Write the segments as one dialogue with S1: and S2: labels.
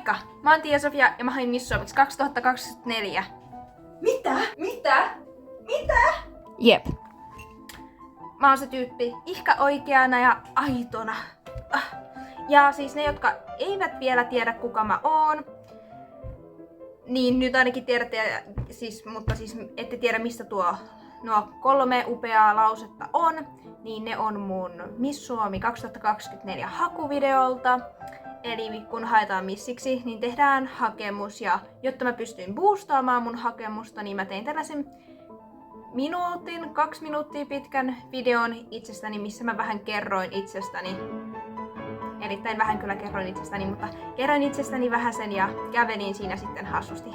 S1: Moikka! Mä oon Tia-Sofia ja mä hain Miss Suomeksi 2024. Mitä? Jep. Mä oon se tyyppi ihka oikeana ja aitona. Ja siis ne, jotka eivät vielä tiedä kuka mä oon, niin nyt ainakin tiedätte, mutta ette tiedä mistä nuo 3 upeaa lausetta on, niin ne on mun Miss Suomi 2024 hakuvideolta. Eli kun haetaan missiksi, niin tehdään hakemus, ja jotta mä pystyin boostaamaan mun hakemusta, niin mä tein tällaisen 2 minuuttia pitkän videon itsestäni, missä mä vähän kerroin itsestäni. Erittäin vähän kyllä kerroin itsestäni, mutta kerroin itsestäni vähäsen ja kävelin siinä sitten hassusti.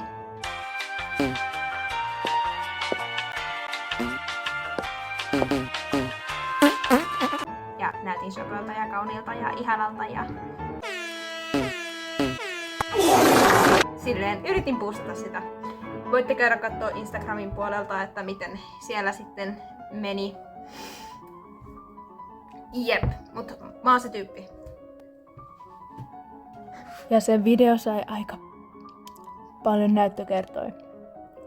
S1: Ja näytin söpöltä ja kauniilta ja ihanalta ja silleen yritin boostata sitä. Voitte käydä katsoa Instagramin puolelta, että miten siellä sitten meni. Jep, mut mä oon se tyyppi.
S2: Ja se video sai aika paljon näyttökertoja.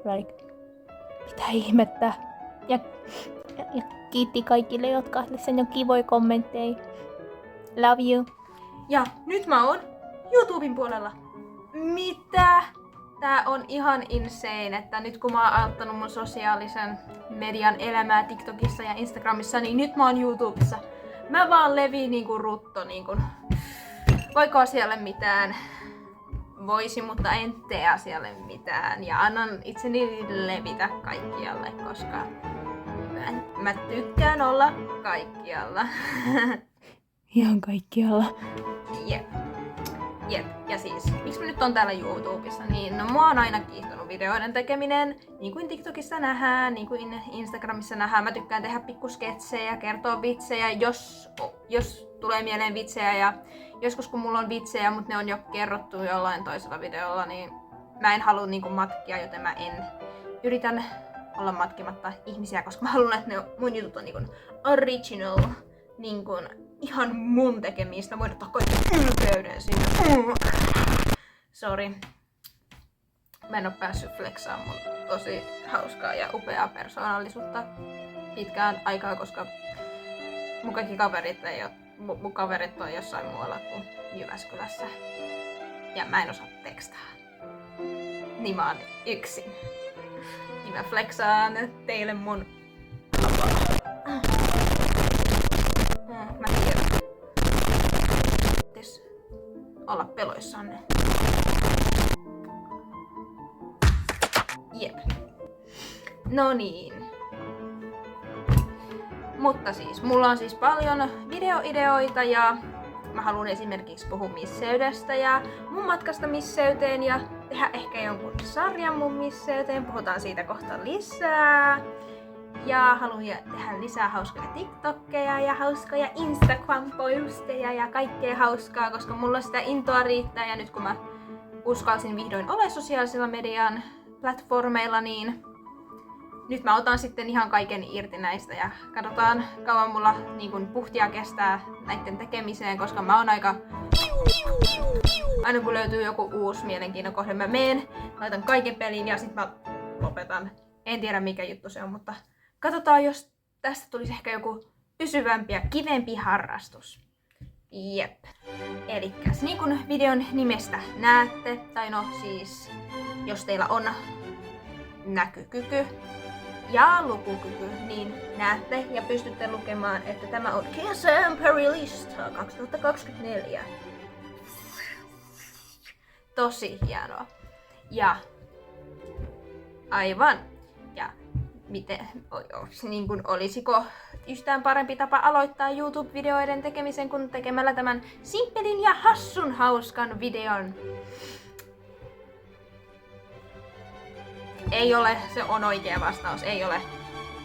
S2: Like, mitä ihmettä. Ja kiitti kaikille, jotka sen jo kivoja kommentteja. Love you.
S1: Ja nyt mä oon YouTuben puolella. Mitä? Tää on ihan insane, että nyt kun mä oon aloittanut mun sosiaalisen median elämää TikTokissa ja Instagramissa, niin nyt mä oon YouTubessa. Mä vaan leviin niinku rutto niinku. Voiko asialle mitään? Voisi, mutta en tee asialle mitään. Ja annan itseni levitä kaikkialle, koska mä tykkään olla kaikkialla.
S2: Ihan kaikkialla.
S1: Jep. Ja siis, miksi mä nyt on täällä YouTubessa, niin no mua on aina kiihtonut videoiden tekeminen. Niin kuin TikTokissa nähdään, niin kuin Instagramissa nähdään. Mä tykkään tehdä pikkusketsejä, kertoa vitsejä, jos tulee mieleen vitsejä. Ja joskus kun mulla on vitsejä, mutta ne on jo kerrottu jollain toisella videolla, niin mä en halua niinku matkia, joten mä yritän olla matkimatta ihmisiä, koska mä haluan, että mun jutut on niinku original, niinku ihan mun tekemistä. Voin ottaa kaikki ylpeyden sinne. Sori. Mä en oo päässyt flexaamaan mun tosi hauskaa ja upeaa persoonallisuutta pitkään aikaa, koska mun kaikki mun kaverit on jossain muualla kuin Jyväskylässä. Ja mä en osaa tekstaa. Niin mä oon yksin. Niin mä flexaan teille mun mä tiedän. Pitäis olla peloissanne. Jep. No niin. Mutta siis, mulla on siis paljon videoideoita ja mä haluan esimerkiksi puhua misseydestä ja mun matkasta misseyteen ja tehdä ehkä jonkun sarjan mun misseyteen. Puhutaan siitä kohta lisää. Ja haluan tehdä lisää hauskoja TikTokkeja ja hauskoja Instagram-posteja ja kaikkea hauskaa, koska mulla sitä intoa riittää ja nyt kun mä uskalsin vihdoin olla sosiaalisella median platformeilla, niin nyt mä otan sitten ihan kaiken irti näistä ja katsotaan kauan mulla niin kun puhtia kestää näiden tekemiseen, koska mä oon aina kun löytyy joku uusi mielenkiinnon kohde, mä laitan kaiken peliin ja sit mä lopetan. En tiedä mikä juttu se on, mutta katsotaan, jos tästä tulisi ehkä joku pysyvämpi ja kivempi harrastus. Jep. Elikkäs niin kuin videon nimestä näette, tai no siis jos teillä on näkykyky ja lukukyky, niin näette ja pystytte lukemaan, että tämä on Kesämpärillista Perilista 2024. Tosi hienoa. Ja aivan. Ja niin kuin, olisiko yhtään parempi tapa aloittaa YouTube-videoiden tekemisen kuin tekemällä tämän simppelin ja hassun hauskan videon? Ei ole, se on oikea vastaus, ei ole.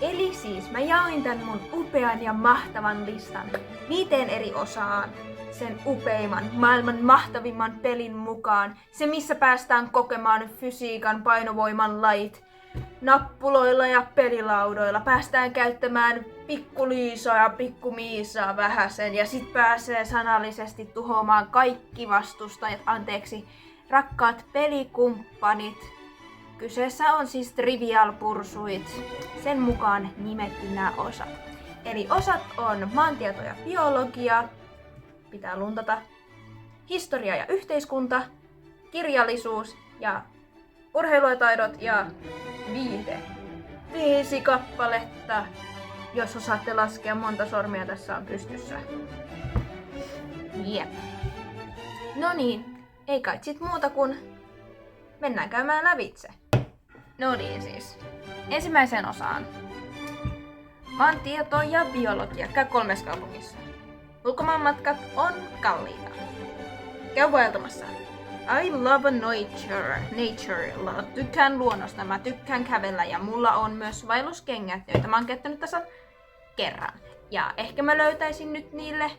S1: Eli siis mä jaoin tän mun upean ja mahtavan listan 5 eri osaan. Sen upeimman, maailman mahtavimman pelin mukaan. Se missä päästään kokemaan fysiikan painovoiman lait. Nappuloilla ja pelilaudoilla päästään käyttämään pikku Liisaa ja pikku Miisaa vähäsen ja sit pääsee sanallisesti tuhoamaan kaikki vastustajat, Rakkaat pelikumppanit, kyseessä on siis Trivial Pursuit, sen mukaan nimetty nämä osat. Eli osat on maantieto ja biologia, pitää luntata, historia ja yhteiskunta, kirjallisuus ja urheilu ja taidot ja viihde. 5 kappaletta, jos osaatte laskea monta sormia tässä on pystyssä. Jep. No niin, ei kai sit muuta kuin mennään käymään lävitse. No niin siis. Ensimmäiseen osaan. Maantieto ja biologia. Käy 3 kaupungissa. Ulkomaanmatkat on kalliita. Käy vaeltamassa. I love nature. Tykkään luonnosta. Mä tykkään kävellä ja mulla on myös vaelluskengät, joita mä oon käyttänyt tässä kerran. Ja ehkä mä löytäisin nyt niille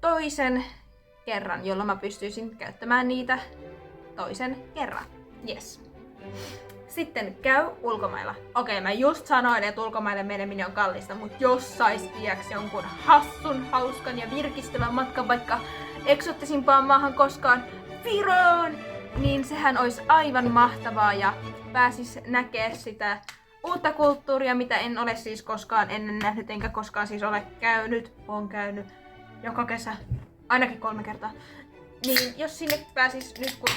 S1: toisen kerran, jolla mä pystyisin käyttämään niitä toisen kerran. Yes. Sitten käy ulkomailla. Okei, mä just sanoin, että ulkomaille meneminen on kallista, mutta jos sais tiiäks jonkun hassun, hauskan ja virkistävän matkan vaikka eksottisimpaan maahan koskaan, Viroon, niin sehän olisi aivan mahtavaa ja pääsis näkee sitä uutta kulttuuria, mitä en ole siis koskaan ennen nähnyt, enkä koskaan siis ole käynyt. Oon käynyt joka kesä, ainakin 3 kertaa. Niin jos sinne pääsis nyt, kun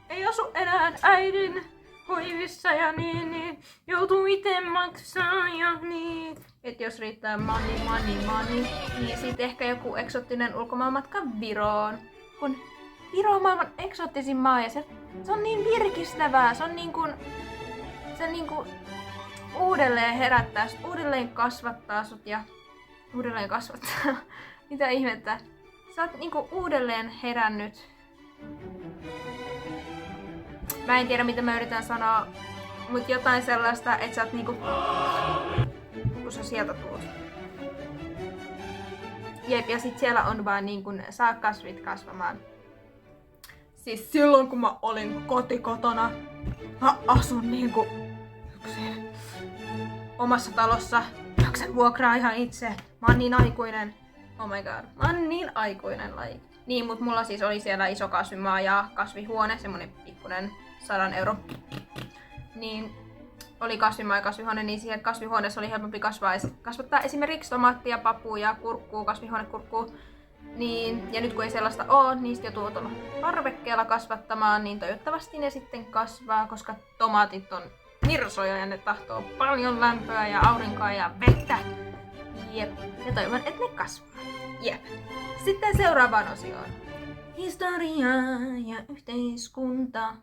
S1: ei asu enää äidin hoivissa ja niin joutuu ite maksaa ja niin. Et jos riittää money, niin sit ehkä joku eksoottinen ulkomaanmatka Viroon. Kun Viro on maailman eksoottisin maa ja se on niin virkistävää, se on niinku uudelleen herättää, uudelleen kasvattaa sut ja uudelleen kasvattaa. Mitä ihmettä? Sä oot niinku uudelleen herännyt. Mä en tiedä mitä mä yritän sanoa, mut jotain sellaista, että sä oot niinku, kun sä sieltä tuut. Jep, ja sit siellä on vaan niin kun saa kasvit kasvamaan. Siis silloin kun mä olin kotikotona, mä asun niinku yksin omassa talossa, maksan vuokraa ihan itse. Mä oon niin aikuinen. Oh my god, mä oon niin aikuinen laji. Niin, mut mulla siis oli siellä iso kasvimaa ja kasvihuone, semmonen pikkunen 100 €. Niin oli kasvimaa ja kasvihuone, niin siihen kasvihuoneessa oli helpompi kasvattaa esimerkiksi tomaattia, papuja, kurkkuu, kasvihuonekurkkuu. Niin, ja nyt kun ei sellaista oo, niin sit joutuu tuolla parvekkeella kasvattamaan, niin toivottavasti ne sitten kasvaa, koska tomaatit on nirsoja ja ne tahtoo paljon lämpöä ja aurinkoa ja vettä. Jep, ja toivon, että ne kasvaa. Jep. Sitten seuraavaan osioon. Historia ja yhteiskunta.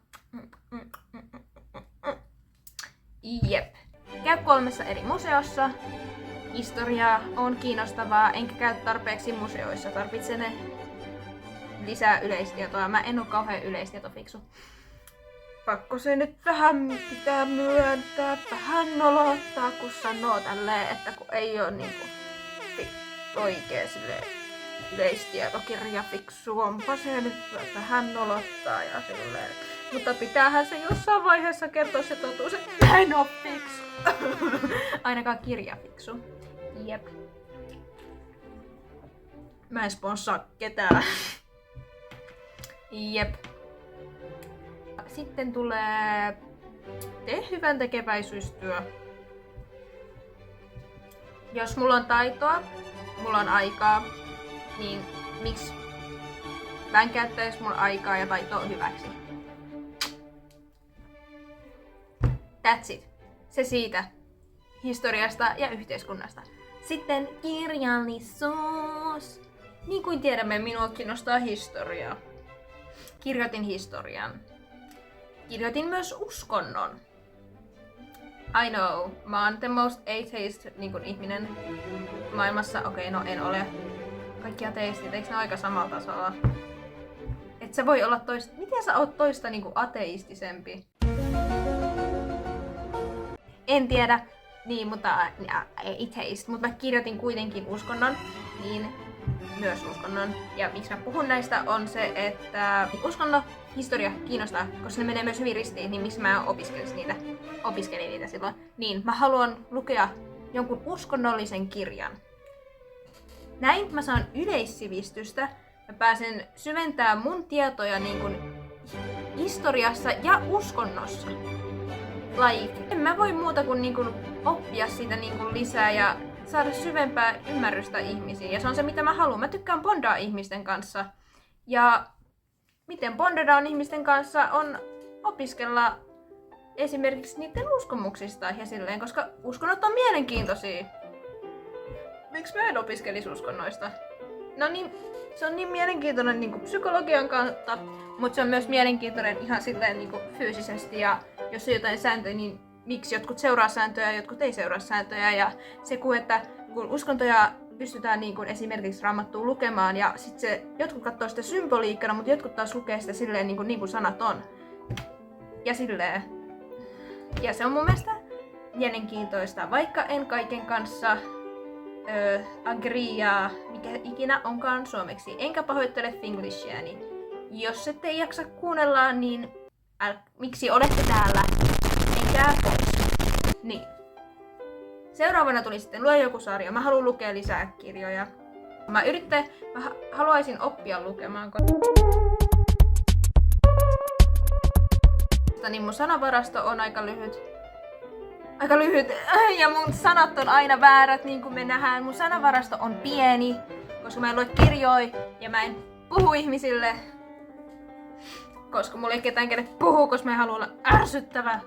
S1: Jep. Käy 3 eri museossa. Historia on kiinnostavaa, enkä käy tarpeeksi museoissa. Tarvitsen ne lisää yleistietoa. Mä en oo kauhean yleistietofiksu. Pakko se nyt vähän pitää myöntää, vähän nolottaa, kun sanoo tälleen, että kun ei oo niinku oikee silleen yleistietokirja fiksu, onpa se nyt vähän nolottaa ja silleen. Mutta pitäähän se jossain vaiheessa kertoa se totuus, että mä en oo fiksu. Ainakaan kirjafiksu. Jep. Mä en sponssaa ketään. Jep. Sitten tulee tee hyvän tekeväisyystyö. Jos mulla on taitoa, mulla on aikaa, niin miksi mä en käyttäisi mun aikaa ja taitoa hyväksi? That's it. Se siitä historiasta ja yhteiskunnasta. Sitten kirjallisuus. Niin kuin tiedämme, minua kiinnostaa historia. Kirjoitin historian. Kirjoitin myös uskonnon. I know, mä oon the most atheist niin kuin ihminen maailmassa. Okei, no en ole. Kaikki ateistit, eikö ne aika samalla tasolla? Et sä voi olla toista. Miten sä oot toista niin kuin ateistisempi? En tiedä. Niin, mutta atheist. Mutta mä kirjoitin kuitenkin uskonnon. Niin myös uskonnon. Ja miksi mä puhun näistä on se, että uskonnon historia kiinnostaa, koska ne menee myös hyvin ristiin, niin miksi mä opiskelin niitä silloin. Niin, mä haluan lukea jonkun uskonnollisen kirjan. Näin mä saan yleissivistystä ja mä pääsen syventämään mun tietoja niin kuin historiassa ja uskonnossa. En mä voi muuta kuin niin kuin oppia siitä niin kuin lisää ja saada syvempää ymmärrystä ihmisiin. Ja se on se, mitä mä haluan. Mä tykkään bondaa ihmisten kanssa. Ja miten bondadaan ihmisten kanssa on opiskella esimerkiksi niiden uskomuksista ja silleen, koska uskonnot on mielenkiintoisia. Miksi mä en opiskelisi uskonnoista? No niin, se on niin mielenkiintoinen niin kuin psykologian kautta, mutta se on myös mielenkiintoinen ihan silleen niin kuin fyysisesti. Ja jos on jotain sääntöjä, niin miksi jotkut seuraa sääntöjä ja jotkut ei seuraa sääntöjä. Ja se, että kun uskontoja pystytään niin kuin esimerkiksi Raamattua lukemaan ja sitten jotkut katsoo sitä symboliikkana, mutta jotkut taas lukee sitä silleen niin kuin sanat on. Ja silleen. Ja se on mun mielestä mielenkiintoista, vaikka en kaiken kanssa agreea, mikä ikinä onkaan suomeksi. Enkä pahoittele finglishia, niin jos ette jaksa kuunnella, niin miksi olette täällä? Menkää pois. Niin. Seuraavana tuli sitten Lue joku sarja. Mä haluan lukea lisää kirjoja. Mä haluaisin oppia lukemaan. Niin mun sanavarasto on aika lyhyt. Ja mun sanat on aina väärät, niin kuin me nähdään. Mun sanavarasto on pieni, koska mä en lue kirjoja ja mä en puhu ihmisille. Koska mulla ei ketään kelle puhuu, koska mä en halua olla ärsyttävä.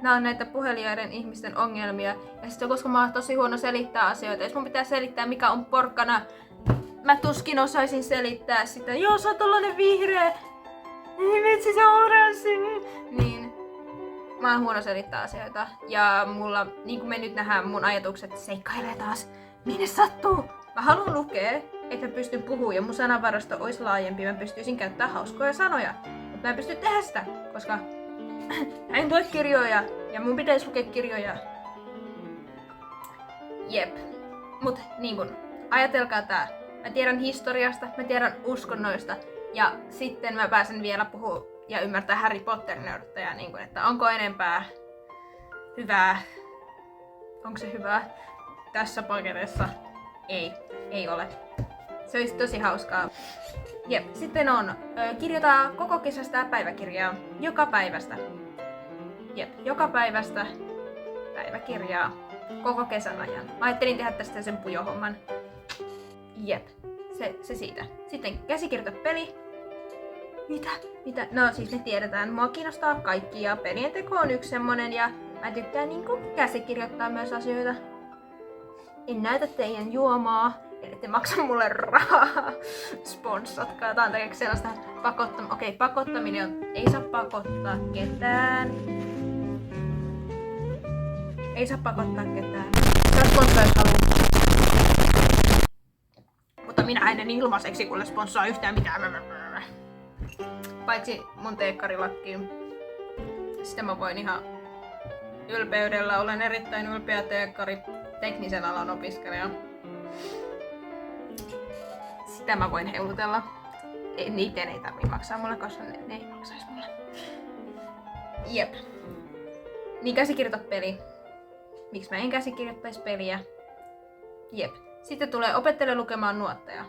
S1: Nää on näitä puhelijoiden ihmisten ongelmia. Ja sitten koska mä oon tosi huono selittää asioita. Jos mun pitää selittää mikä on porkkana, mä tuskin osaisin selittää sitä. Joo, sä oot tollanen vihreä. Ei vitsi, se on oranssi. Niin. Mä oon huono selittää asioita. Ja mulla, niin kuin me nyt nähdään, mun ajatukset seikkailee taas. Minne sattuu? Mä haluan lukea, että mä pystyn puhumaan ja mun sanavarasto olisi laajempi. Mä pystyisin käyttämään hauskoja sanoja. Mutta mä en pysty tehdä sitä, koska mä en lue kirjoja. Ja mun pitäisi lukea kirjoja. Jep. Mut niin kun, ajatelkaa tää. Mä tiedän historiasta, mä tiedän uskonnoista. Ja sitten mä pääsen vielä puhumaan ja ymmärtää Harry Potter-nörttejä, niin kuin, että onko enempää hyvää. Onko se hyvää tässä paketissa? Ei ole. Se olisi tosi hauskaa. Jep. Sitten on kirjoita koko kesästä päiväkirjaa. Joka päivästä. Jep. Joka päivästä päiväkirjaa. Koko kesän ajan. Mä ajattelin tehdä tästä sen pujohomman. Jep. Se siitä. Sitten käsikirjoita peli. Mitä? No siis me tiedetään. Mua kiinnostaa kaikki ja pelien teko on yksi semmonen ja mä tykkään niinku käsikirjoittaa myös asioita. En näytä teidän juomaa, ellette maksa mulle rahaa. Sponsatkaa. Tää on takia sellaista pakottamista. Okei, pakottaminen on... Ei saa pakottaa ketään. Ei saa pakottaa ketään. Tää sponssaa jos haluaa. Mutta minä en ilmaiseksi, kun sponssaa yhtään mitään. Paitsi mun teekkarilakkiin. Sitä mä voin ihan ylpeydellä. Olen erittäin ylpeä teekkari. Teknisen alan opiskelija. Sitä mä voin heilutella. Niiden ei tarvii maksaa mulle, koska ne ei maksais mulle. Jep. Niin käsikirjoita peli. Miksi mä en käsikirjoittais peliä? Jep. Sitten tulee opettele lukemaan nuotteja.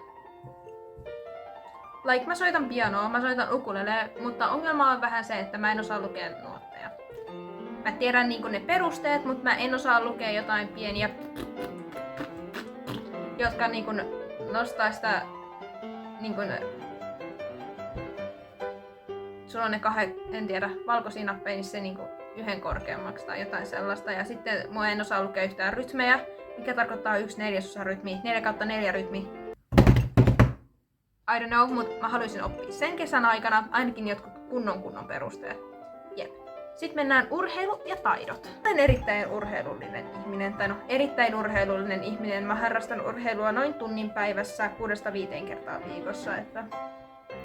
S1: Mä soitan pianoa, mä soitan ukulele, mutta ongelma on vähän se, että mä en osaa lukea nuotteja. Mä tiedän niinku ne perusteet, mutta mä en osaa lukea jotain pieniä, jotka niinku nostaa sitä niinku sulla on ne en tiedä, valkoisia nappeja, niin se niinku yhden korkeammaksi tai jotain sellaista. Ja sitten mä en osaa lukea yhtään rytmejä, mikä tarkoittaa 1/4 rytmiä, 4/4 rytmi. I don't know, mutta mä haluaisin oppia sen kesän aikana, ainakin jotkut kunnon perusteet. Jep. Sitten mennään urheilu ja taidot. Olen erittäin urheilullinen ihminen, erittäin urheilullinen ihminen. Mä harrastan urheilua noin tunnin päivässä 6-5 kertaa viikossa, että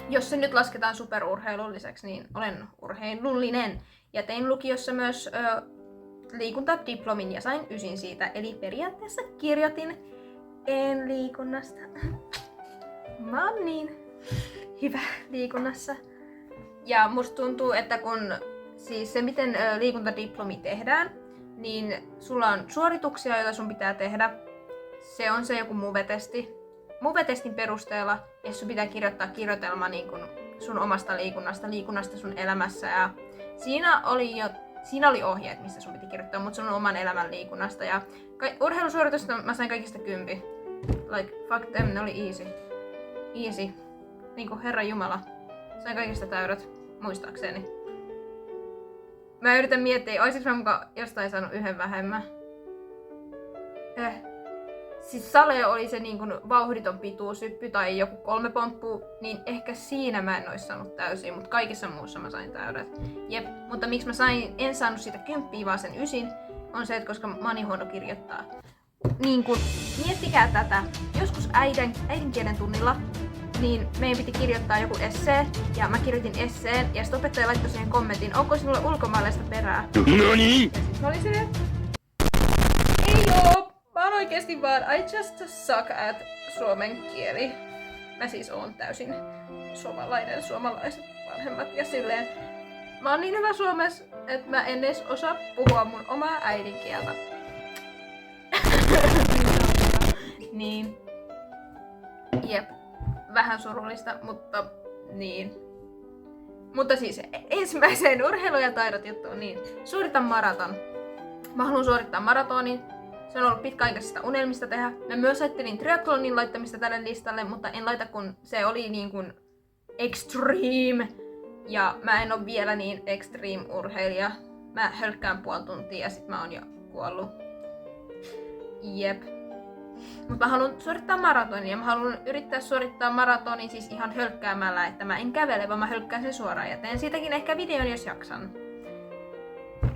S1: jos se nyt lasketaan superurheilulliseksi, niin olen urheilullinen. Ja tein lukiossa myös liikuntadiplomin ja sain 9 siitä, eli periaatteessa kirjoitin liikunnasta. Mä oon niin hyvä liikunnassa. Ja musta tuntuu, että kun siis se miten liikuntadiplomi tehdään, niin sulla on suorituksia, joita sun pitää tehdä. Se on se joku MUVE-testi. MUVE-testin perusteella, ja sun pitää kirjoittaa kirjoitelma niin kun sun omasta liikunnasta sun elämässä. Ja siinä oli ohjeet, missä sun piti kirjoittaa, mutta sun oman elämän liikunnasta. Ja urheilusuoritusta mä sain kaikista 10. Like, fuck them, ne oli easy. Niinku Herran Jumala. Sain kaikista täydät, muistaakseni. Mä yritän miettiä, oisinko mä mukaan jostain saanut yhden vähemmän. Siis Sale oli se niin kuin vauhditon pituushyppy tai joku 3 pomppua, niin ehkä siinä mä en ois saanut täysin, mutta kaikissa muussa mä sain täydet. Jep, mutta miksi en saanut sitä 10 vaan sen 9, on se, että koska mä oon niin huono kirjoittaa. Niin kun, miettikää tätä. Joskus äidinkielen tunnilla, niin meidän piti kirjoittaa joku essee, ja mä kirjoitin esseen, ja sitten opettaja laittoi siihen kommentin, onko sinulla ulkomaalaista perää?
S3: NANI?
S1: Ja sit mä olin silleen, ei oo, mä oon oikeesti vaan, I just suck at suomen kieli. Mä siis oon täysin suomalaiset vanhemmat, ja silleen, mä oon niin hyvä suomessa, että mä en edes osaa puhua mun omaa äidinkieltä. Niin. Jep. Vähän surullista, mutta niin. Mutta siis ensimmäiseen urheilu- ja taidot juttuun, niin suoritan maraton. Mä haluan suorittaa maratonin. Se on ollut pitkäaikaisista unelmista tehdä. Mä myös ajattelin triathlonin laittamista tälle listalle, mutta en laita, kun se oli niin kuin extreme. Ja mä en oo vielä niin extreme urheilija. Mä hölkkään puoli tuntia ja sit mä oon jo kuollut. Jep. Mutta mä haluan suorittaa maratonin ja mä haluan yrittää suorittaa maratonin siis ihan hölkkäämällä, että mä en kävele, vaan mä hölkkään sen suoraan ja teen siitäkin ehkä videon, jos jaksan.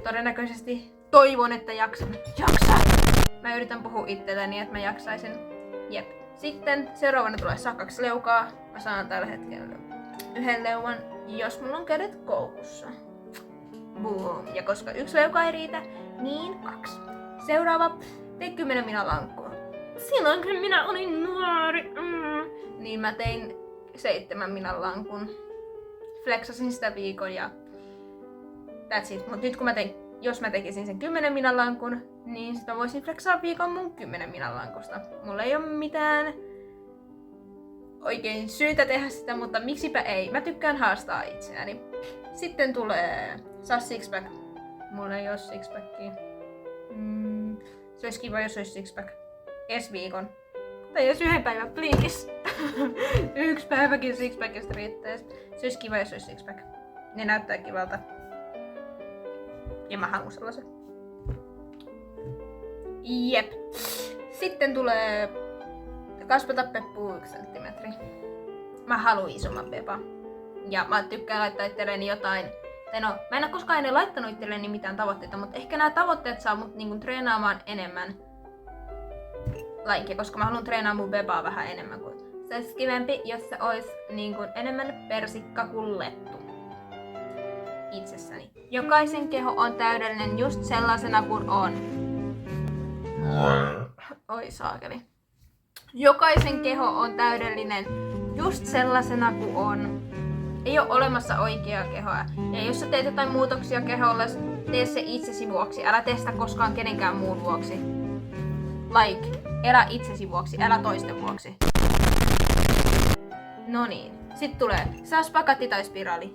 S1: Todennäköisesti toivon, että jaksan. Mä yritän puhua itselleni, että mä jaksaisin. Jep. Sitten seuraavana tulee saa 2 leukaa. Mä saan tällä hetkellä 1 leuan, jos mulla on kädet koukussa. Boom. Ja koska 1 leuka ei riitä, niin 2. Seuraava, tee 10 mina lankkua. Silloin kun minä olin nuori, niin mä tein 7 minan lankun. Flexasin sitä viikon ja that's it. Mut nyt kun jos mä tekisin sen 10 minan lankun, niin sit mä voisin flexaa viikon mun 10 minan lankusta. Mulla ei oo mitään oikein syytä tehdä sitä, mutta miksipä ei. Mä tykkään haastaa itseäni. Sitten tulee saa sixpack. Mulla ei oo sixpackia. Se olisi kiva, jos olisi sixpack. Ensi viikon. Tai jos 1 päivän, please. 1 päiväkin sixpackista riittäisi. Se olisi kiva, jos olisi sixpack. Ne näyttää kivalta. Ja mä haluan sellaisen. Jep. Sitten tulee kasvata peppua 1 senttimetri. Mä haluan isomman pepa. Ja mä tykkään laittaa itselleni jotain. Tai no, mä en oo koskaan ennen laittanut itselleni mitään tavoitteita, mutta ehkä nämä tavoitteet saa mut niinku treenaamaan enemmän. Koska mä haluan treenaa mun bebaa vähän enemmän kuin. Se olisi kivempi, jos se olisi niinku enemmän persikka kuin lettu. Itsessäni. Jokaisen keho on täydellinen just sellaisena kuin on. Oi saakeli. Jokaisen keho on täydellinen just sellaisena kuin on. Ei ole olemassa oikeaa kehoa. Ja jos sä teet jotain muutoksia keholle, tee se itsesi vuoksi. Älä tee sitä koskaan kenenkään muun vuoksi. Elä itsesi vuoksi, älä toisten vuoksi. No niin. Sitten tulee saa spagatti tai spiraali.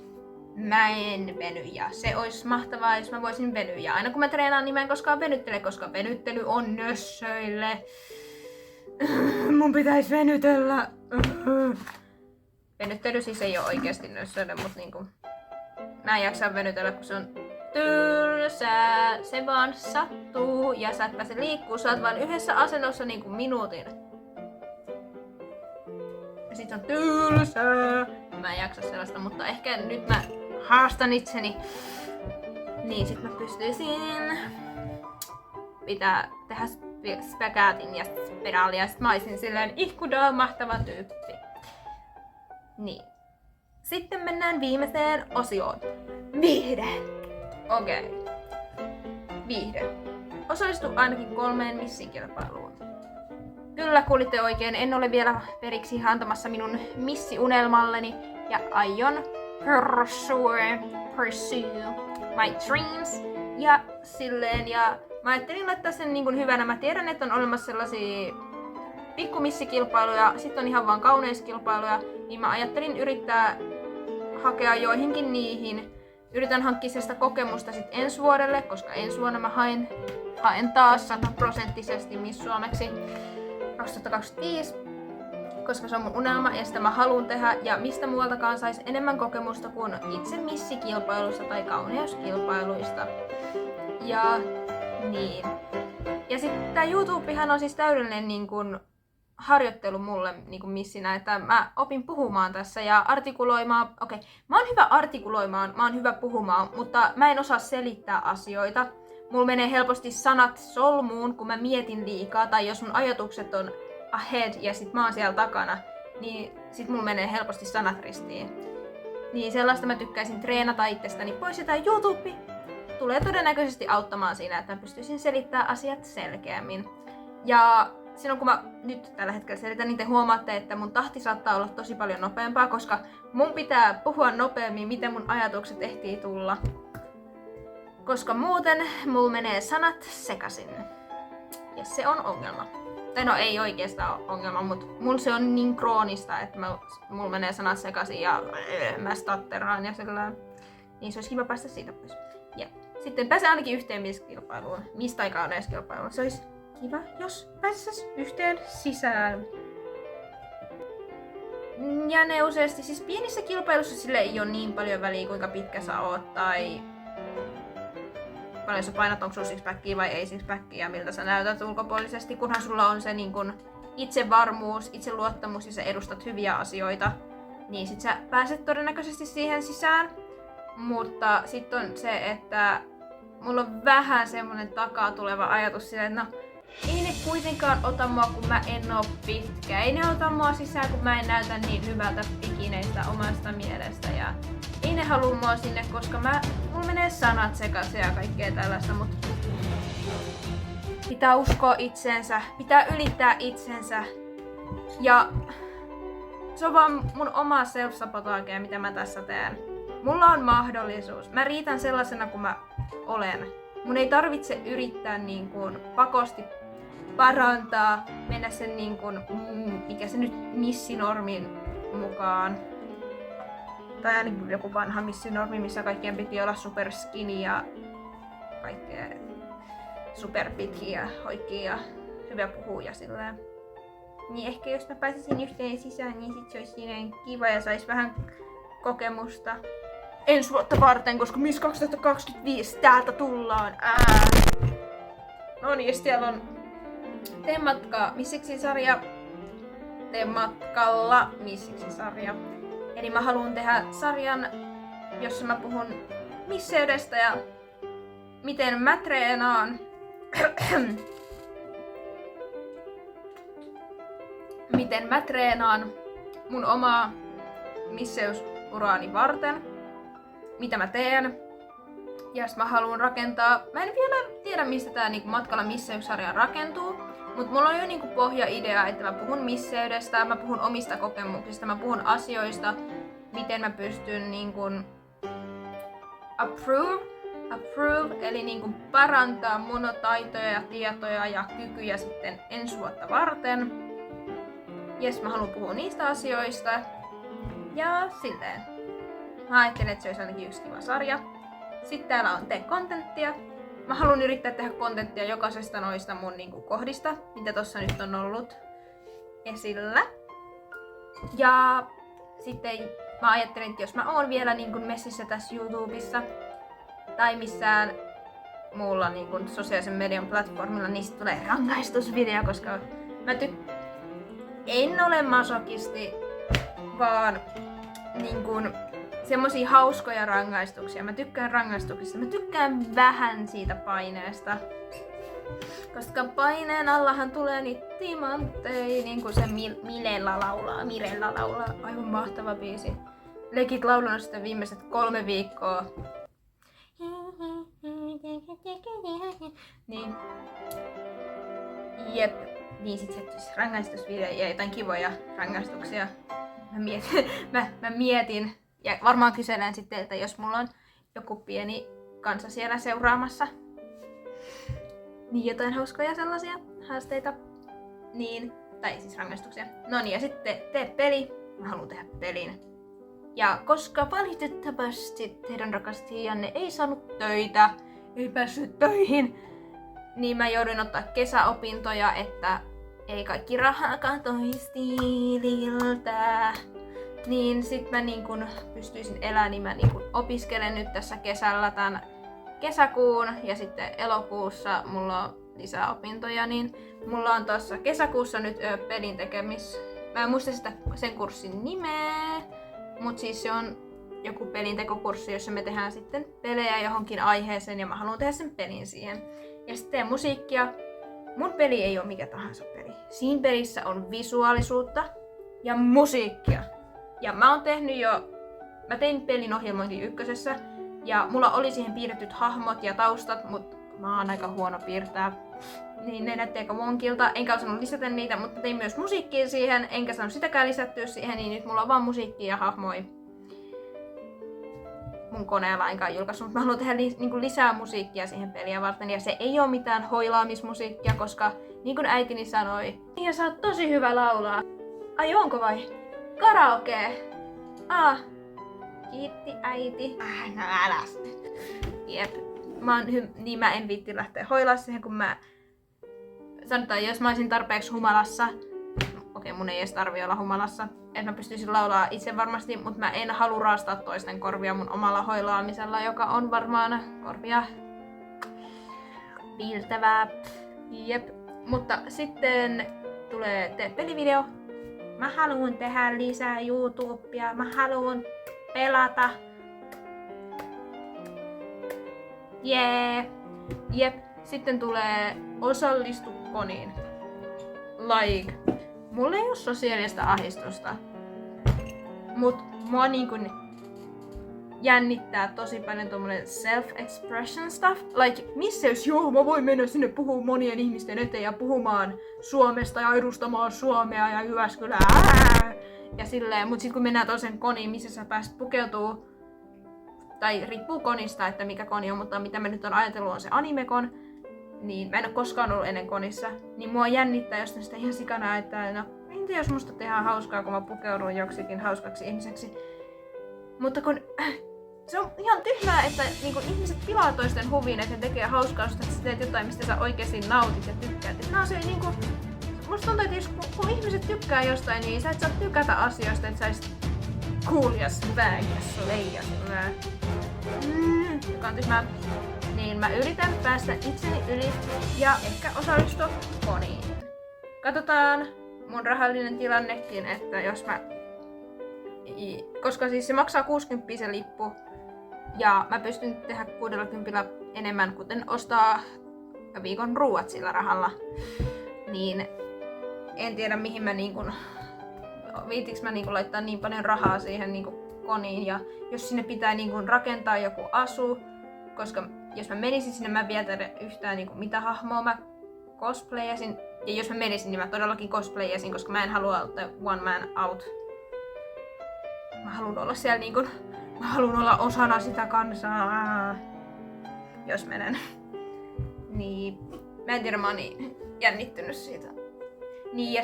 S1: Mä en venyjä. Se olisi mahtavaa, jos mä voisin venyjä. Aina kun mä treenaan, niin mä en koskaan venyttele, koska venyttely on nössöille. Mun pitäisi venytellä. Venyttely siis ei oo oikeesti nössöille, mut niinku mä en jaksa venytellä, kun se on tylsää. Se vaan sattuu ja sä et pääse liikkuu. Sä oot vaan yhdessä asennossa niinku minuutin. Ja sit on tylsää. Mä en jaksa sellaista, mutta ehkä nyt mä haastan itseni. Niin sit mä pystyisin pitää tehdä spagaatin ja spiraalia. Sit mä olisin silleen ihkudaa mahtava tyyppi. Niin. Sitten mennään viimeiseen osioon. Viihde. Okei. Viihde. Osallistu ainakin 3 missikilpailuun. Kyllä kuulitte oikein, en ole vielä periksi antamassa minun missiunelmalleni ja aion pursue my dreams ja silleen, ja mä ajattelin laittaa sen niin kuin hyvänä. Mä tiedän, että on olemassa sellaisia pikkumissikilpailuja, sitten on ihan vaan kauneuskilpailuja, niin mä ajattelin yrittää hakea joihinkin niihin. Yritän hankkia sitä kokemusta sit ensi vuodelle, koska ensi vuonna mä haen taas 100% Miss Suomeksi 2025, koska se on mun unelma ja sitä mä haluan tehdä, ja mistä muualtakaan sais enemmän kokemusta kuin itse missikilpailuista tai kauneuskilpailuista. Ja niin. Ja sitten tää YouTubehan on siis täydellinen niin kun harjoittelu mulle niin kuin missinä, että mä opin puhumaan tässä ja artikuloimaan. Okei, mä oon hyvä artikuloimaan, mä oon hyvä puhumaan, mutta mä en osaa selittää asioita. Mulla menee helposti sanat solmuun, kun mä mietin liikaa, tai jos mun ajatukset on ahead ja sit mä oon siellä takana, niin sit mulla menee helposti sanat ristiin. Niin sellaista mä tykkäisin treenata itsestäni pois, ja tää YouTube tulee todennäköisesti auttamaan siinä, että mä pystyisin selittämään asiat selkeämmin. Ja silloin kun mä nyt tällä hetkellä selitän, niin te huomaatte, että mun tahti saattaa olla tosi paljon nopeampaa, koska mun pitää puhua nopeammin, miten mun ajatukset ehtii tulla. Koska muuten mulla menee sanat sekaisin. Ja se on ongelma. Tai no ei oikeastaan ole ongelma, mutta mulla se on niin kroonista, että mulla menee sanat sekaisin ja mä statteraan ja sellainen. Niin se olisi kiva päästä siitä pois. Ja sitten pääsee ainakin yhteen misskilpailuun, mistä tai kauneuskilpailuun. Se olisi kiva, jos pääsis yhteen sisään. Ja ne useasti, siis pienissä kilpailussa sille ei ole niin paljon väliä, kuinka pitkä sä oot tai paljon sä painat, onko sulla sixpackia vai ei sixpackia ja miltä sä näytät ulkopuolisesti, kunhan sulla on se niin kun itsevarmuus, itseluottamus ja sä edustat hyviä asioita, niin sit sä pääset todennäköisesti siihen sisään. Mutta sitten on se, että mulla on vähän semmonen takaa tuleva ajatus sille, että no, ei ne kuitenkaan ota mua, kun mä en oo pitkä. Ei ne ota mua sisään, kun mä en näytä niin hyvältä pikineistä omasta mielestä. Ja ei ne halua mua sinne, koska mulla menee sanat sekaisin ja kaikkea tällaista, mutta pitää uskoa itseensä, pitää ylittää itsensä. Ja se on vaan mun oma self-sabotagea, mitä mä tässä teen. Mulla on mahdollisuus. Mä riitän sellaisena kuin mä olen. Mun ei tarvitse yrittää niin kuin pakosti parantaa, mennä sen niin kuin, mikä se nyt missinormin mukaan. Tai ainakin joku vanha missinormi, missä kaikkien piti olla super skinny ja kaikkea super pitkiä ja hoikkia ja hyvä puhua ja silleen. Niin ehkä jos mä pääsisin yhteen sisään, niin sit se olisi silleen kiva ja sais vähän kokemusta ensi vuotta varten, koska Miss 2025 täältä tullaan. No niin, siellä on Teematka Missiksi-sarja. Teematkalla Missiksi-sarja. Eli mä haluan tehdä sarjan, jossa mä puhun misseydestä ja miten mä treenaan. Miten mä treenaan mun omaa misseysuraani varten. Mitä mä teen. Ja sit mä haluan rakentaa, mä en vielä tiedä mistä tää niinku matkalla misseyssarja rakentuu, mut mulla on jo niinku pohjaidea, että mä puhun misseydestä, mä puhun omista kokemuksista, mä puhun asioista, miten mä pystyn niinku approve, eli niinku parantaa mun taitoja ja tietoja ja kykyjä sitten ensi vuotta varten. Jes, mä haluan puhua niistä asioista. Ja silleen. Mä ajattelin, että se olisi ainakin yksi kiva sarja. Sitten täällä on tee contenttia. Mä haluan yrittää tehdä contenttia jokaisesta noista mun niinku kohdista, mitä tossa nyt on ollut esillä. Ja sitten mä ajattelin, että jos mä oon vielä niinku messissä tässä YouTubessa tai missään muulla niinku sosiaalisen median platformilla, niin sit tulee rangaistusvideo, koska mä en ole masokisti, vaan niinku semmosia hauskoja rangaistuksia. Mä tykkään rangaistuksista. Mä tykkään vähän siitä paineesta. Koska paineen allahan tulee niitä timantteja, niin kuin se Mirella laulaa. Aivan mahtava biisi. Legit laulanut sitä viimeiset 3 viikkoa. Niin. Jep. Niin sit se rangaistusvideo ja jotain kivoja rangaistuksia. Mä mietin. Ja varmaan kyselen sitten, että jos mulla on joku pieni kansa siellä seuraamassa, niin jotain hauskoja sellaisia haasteita, niin Tai siis rangaistuksia. No niin, ja sitten tee peli. Mä haluan tehdä pelin. Ja koska valitettavasti teidän rakastajanne ei saanut töitä, ei päässyt töihin, niin mä joudun ottaa kesäopintoja, että ei kaikki rahaa katoisi tililtä. Niin sit mä niin kun pystyisin elämään, niin mä niin kun opiskelen nyt tässä kesällä tän kesäkuun ja sitten elokuussa mulla on lisää opintoja, niin mulla on tuossa kesäkuussa nyt pelin mä en muista sen kurssin nimeä, mut siis se on joku pelintekokurssi, jossa me tehdään sitten pelejä johonkin aiheeseen ja mä haluan tehdä sen pelin siihen. Ja sitten teen musiikkia. Mun peli ei ole mikä tahansa peli. Siinä pelissä on visuaalisuutta ja musiikkia. Ja mä tein pelin ohjelmointi ykkösessä ja mulla oli siihen piirretyt hahmot ja taustat, mutta mä oon aika huono piirtää. Niin ne näytti aika wonkilta, enkä osannut lisätä niitä, mutta tein myös musiikkia siihen, enkä saanut sitäkään lisättyä siihen, niin nyt mulla on vaan musiikkia ja hahmoja. Mun koneella enkaan julkaissut, mutta mä haluan tehdä lisää musiikkia siihen peliä varten, ja se ei oo mitään hoilaamismusiikkia, koska niin kuin äitini sanoi, ja sä oot tosi hyvä laulaa. Ai onko vai? Karaoke! Kiitti äiti. No älä. Jep. Niin mä en viitti lähteä hoilaa siihen, kun sanotaan, jos mä olisin tarpeeksi humalassa, okei, mun ei edes tarvi olla humalassa, että mä pystyisin laulaa itse varmasti, mutta mä en halua raastaa toisten korvia mun omalla hoilaamisella, joka on varmaan korvia piiltävää. Jep. Mutta sitten tulee tee pelivideo. Mä haluun tehdä lisää YouTubea, mä haluun pelata. Jep. Sitten tulee osallistu koniin. Like. Mulla ei oo sosiaalista ahdistusta. Mut mua niinkun jännittää tosi paljon tommonen self-expression stuff. Like, missä jos mä voin mennä sinne puhumaan monien ihmisten eteen ja puhumaan Suomesta ja edustamaan Suomea ja Jyväskylää. Ja silleen, mut sit kun mennään toisen koniin, missä sä pääset pukeutuu, tai riippuu konista, että mikä koni on, mutta mitä mä nyt on ajatellut on se animekon, niin mä en oo koskaan ollut ennen konissa, niin mua jännittää jostain sitä ihan sikana, että no, entä jos musta tehdään hauskaa, kun mä pukeudun joksikin hauskaksi ihmiseksi. Mutta kun se on ihan tyhmää, että niinku, ihmiset pilaa toisten huviin, että ne tekee hauskaa, että sä teet jotain, mistä sä oikeesti nautit ja tykkäät. Et se niinku, musta tuntuu, että kun ihmiset tykkää jostain, niin sä et saa tykätä asioista, että sä oisit cool ja swag ja slay ja sellainen. Joka on tyhmää. Niin mä yritän päästä itseni yli ja ehkä osallistua koniin. Katsotaan mun rahallinen tilannekin, että jos mä... Koska siis se maksaa 60 se lippu ja mä pystyn tehdä 60 enemmän, kuten ostaa viikon ruuat sillä rahalla. Niin en tiedä mihin mä viitiks mä laittaa niin paljon rahaa siihen koniin ja jos sinne pitää rakentaa joku asu, koska jos mä menisin sinne, mä en vielä tiedä yhtään mitä hahmoa mä cosplayasin. Ja jos mä menisin, niin mä todellakin cosplayasin, koska mä en halua olla one man out. Mä haluan olla siellä mä haluan olla osana sitä kansaa. Jos menen. Niin, mä en tiedä, mä oon niin jännittynyt siitä. Niin, ja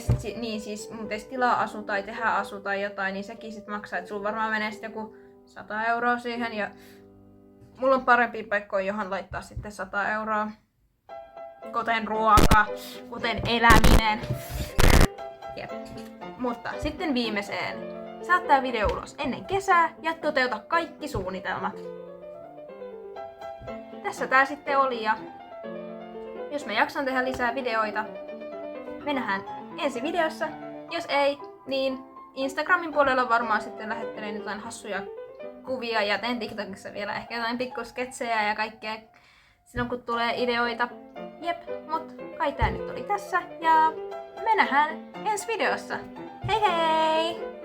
S1: siis mun pitäisi tilaa asu tai tehdä asu tai jotain, niin sekin sit maksaa, että sulla varmaan menee sit joku 100 € siihen ja mulla on parempia paikkoja, johon laittaa sitten 100 €. Kuten ruoka, kuten eläminen. Jep. Mutta sitten viimeiseen. Saattaa video ulos ennen kesää ja toteuta kaikki suunnitelmat. Tässä tää sitten oli ja jos mä jaksan tehdä lisää videoita, me nähdään ensi videossa. Jos ei, niin Instagramin puolella varmaan sitten lähettelen jotain hassuja kuvia ja teen TikTokissa vielä ehkä jotain pikkusketsejä ja kaikkea silloin kun tulee ideoita. Jep, mut kai tää nyt oli tässä ja me nähdään ensi videossa. Hei hei!